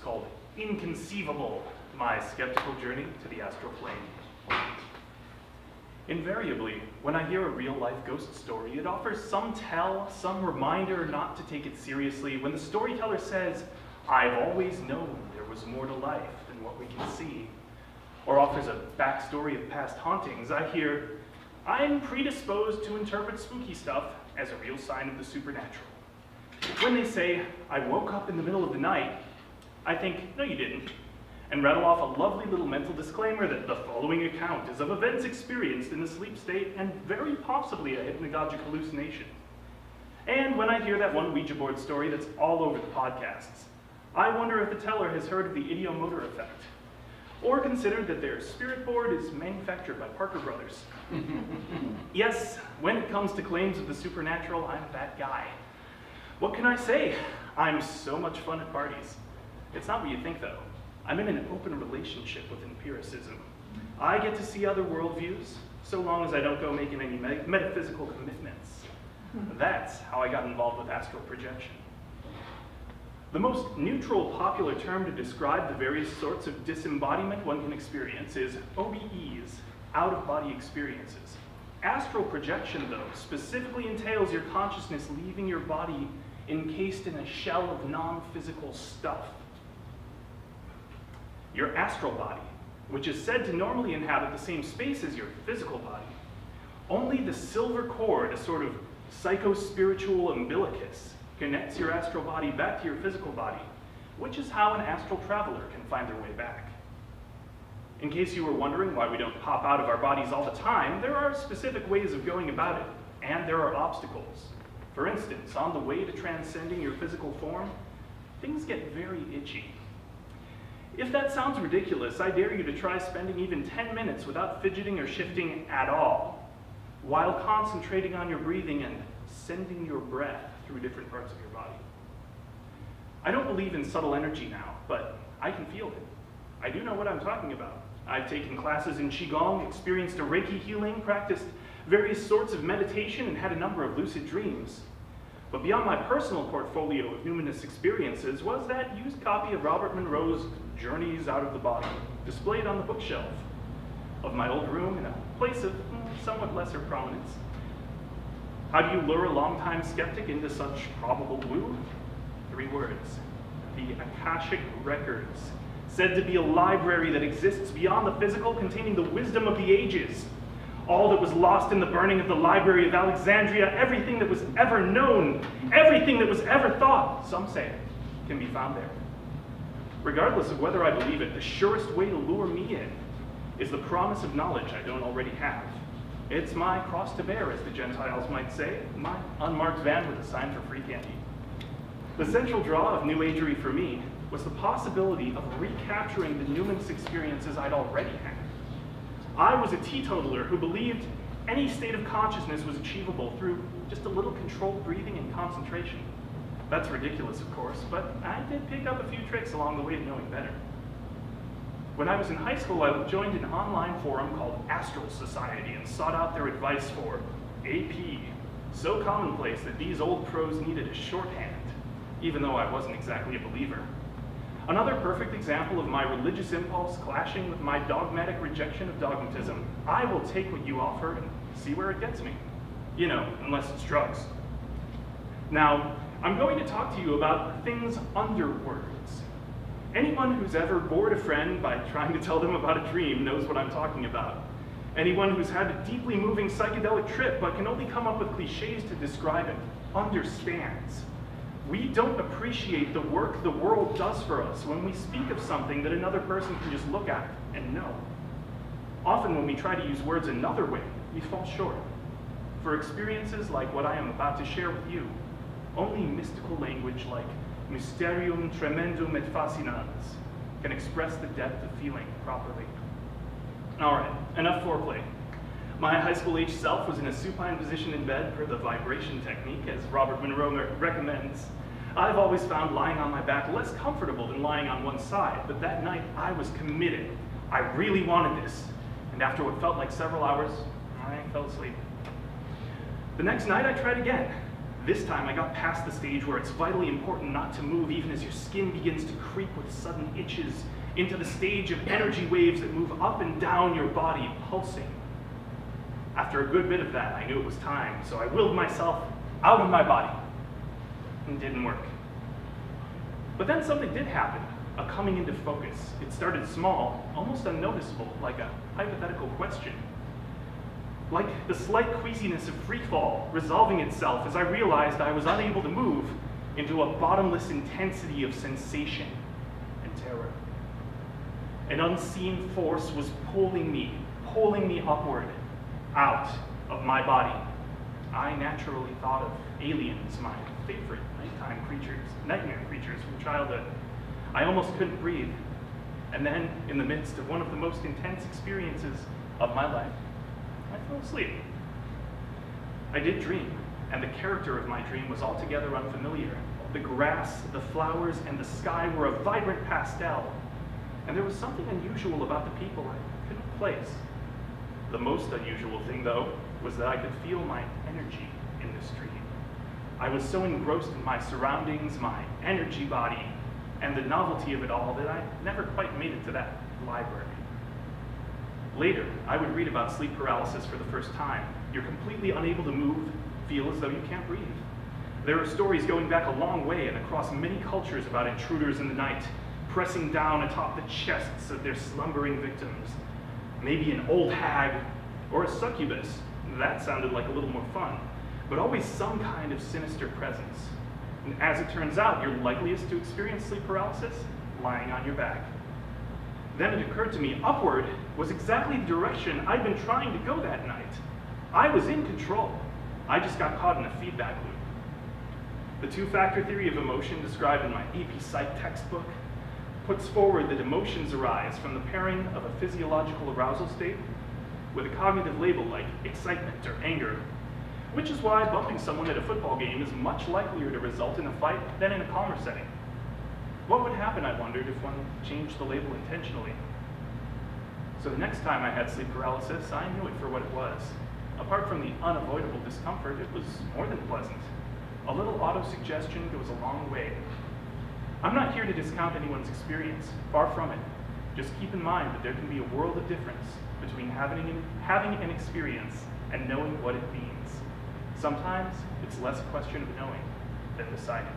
called Inconceivable, my skeptical journey to the astral plane. Invariably, when I hear a real-life ghost story, it offers some tell, some reminder not to take it seriously when the storyteller says, "I've always known there was more to life than what we can see," or offers a backstory of past hauntings. I hear, "I'm predisposed to interpret spooky stuff as a real sign of the supernatural." When they say, "I woke up in the middle of the night," I think, "No, you didn't," and rattle off a lovely little mental disclaimer that the following account is of events experienced in a sleep state and very possibly a hypnagogic hallucination. And when I hear that one Ouija board story that's all over the podcasts, I wonder if the teller has heard of the idiomotor effect, or considered that their spirit board is manufactured by Parker Brothers. Yes, when it comes to claims of the supernatural, I'm that guy. What can I say? I'm so much fun at parties. It's not what you think, though. I'm in an open relationship with empiricism. I get to see other worldviews, so long as I don't go making any metaphysical commitments. That's how I got involved with astral projection. The most neutral popular term to describe the various sorts of disembodiment one can experience is OBEs, out-of-body experiences. Astral projection, though, specifically entails your consciousness leaving your body encased in a shell of non-physical stuff. Your astral body, which is said to normally inhabit the same space as your physical body. Only the silver cord, a sort of psycho-spiritual umbilicus, connects your astral body back to your physical body, which is how an astral traveler can find their way back. In case you were wondering why we don't pop out of our bodies all the time, there are specific ways of going about it, and there are obstacles. For instance, on the way to transcending your physical form, things get very itchy. If that sounds ridiculous, I dare you to try spending even 10 minutes without fidgeting or shifting at all, while concentrating on your breathing and sending your breath through different parts of your body. I don't believe in subtle energy now, but I can feel it. I do know what I'm talking about. I've taken classes in Qigong, experienced a Reiki healing, practiced various sorts of meditation, and had a number of lucid dreams. But beyond my personal portfolio of numinous experiences was that used copy of Robert Monroe's Journeys Out of the Body, displayed on the bookshelf of my old room in a place of somewhat lesser prominence. How do you lure a longtime skeptic into such probable glue? 3 words: the Akashic Records, said to be a library that exists beyond the physical, containing the wisdom of the ages. All that was lost in the burning of the Library of Alexandria, everything that was ever known, everything that was ever thought, some say, can be found there. Regardless of whether I believe it, the surest way to lure me in is the promise of knowledge I don't already have. It's my cross to bear, as the Gentiles might say, my unmarked van with a sign for free candy. The central draw of New Agery for me was the possibility of recapturing the numinous experiences I'd already had. I was a teetotaler who believed any state of consciousness was achievable through just a little controlled breathing and concentration. That's ridiculous, of course, but I did pick up a few tricks along the way of knowing better. When I was in high school, I joined an online forum called Astral Society and sought out their advice for AP, so commonplace that these old pros needed a shorthand, even though I wasn't exactly a believer. Another perfect example of my religious impulse clashing with my dogmatic rejection of dogmatism. I will take what you offer and see where it gets me. You know, unless it's drugs. Now, I'm going to talk to you about things under words. Anyone who's ever bored a friend by trying to tell them about a dream knows what I'm talking about. Anyone who's had a deeply moving psychedelic trip but can only come up with cliches to describe it understands. We don't appreciate the work the world does for us when we speak of something that another person can just look at and know. Often when we try to use words another way, we fall short. For experiences like what I am about to share with you, only mystical language like mysterium tremendum et fascinans can express the depth of feeling properly. All right, enough foreplay. My high school-age self was in a supine position in bed per the vibration technique, as Robert Monroe recommends. I've always found lying on my back less comfortable than lying on one side, but that night I was committed. I really wanted this, and after what felt like several hours, I fell asleep. The next night I tried again. This time I got past the stage where it's vitally important not to move even as your skin begins to creep with sudden itches, into the stage of energy waves that move up and down your body, pulsing. After a good bit of that, I knew it was time, so I willed myself out of my body. It didn't work. But then something did happen, a coming into focus. It started small, almost unnoticeable, like a hypothetical question. Like the slight queasiness of free fall resolving itself as I realized I was unable to move into a bottomless intensity of sensation and terror. An unseen force was pulling me upward, out of my body. I naturally thought of aliens, my favorite nightmare creatures from childhood. I almost couldn't breathe. And then, in the midst of one of the most intense experiences of my life, I fell asleep. I did dream, and the character of my dream was altogether unfamiliar. The grass, the flowers, and the sky were a vibrant pastel, and there was something unusual about the people I couldn't place. The most unusual thing, though, was that I could feel my energy in this dream. I was so engrossed in my surroundings, my energy body, and the novelty of it all that I never quite made it to that library. Later, I would read about sleep paralysis for the first time. You're completely unable to move, feel as though you can't breathe. There are stories going back a long way and across many cultures about intruders in the night, pressing down atop the chests of their slumbering victims. Maybe an old hag or a succubus. That sounded like a little more fun, but always some kind of sinister presence. And as it turns out, you're likeliest to experience sleep paralysis lying on your back. Then it occurred to me, upward was exactly the direction I'd been trying to go that night. I was in control. I just got caught in a feedback loop. The two-factor theory of emotion described in my AP Psych textbook puts forward that emotions arise from the pairing of a physiological arousal state with a cognitive label like excitement or anger, which is why bumping someone at a football game is much likelier to result in a fight than in a calmer setting. What would happen, I wondered, if one changed the label intentionally? So the next time I had sleep paralysis, I knew it for what it was. Apart from the unavoidable discomfort, it was more than pleasant. A little auto-suggestion goes a long way. I'm not here to discount anyone's experience, far from it. Just keep in mind that there can be a world of difference between having an experience and knowing what it means. Sometimes it's less a question of knowing than deciding.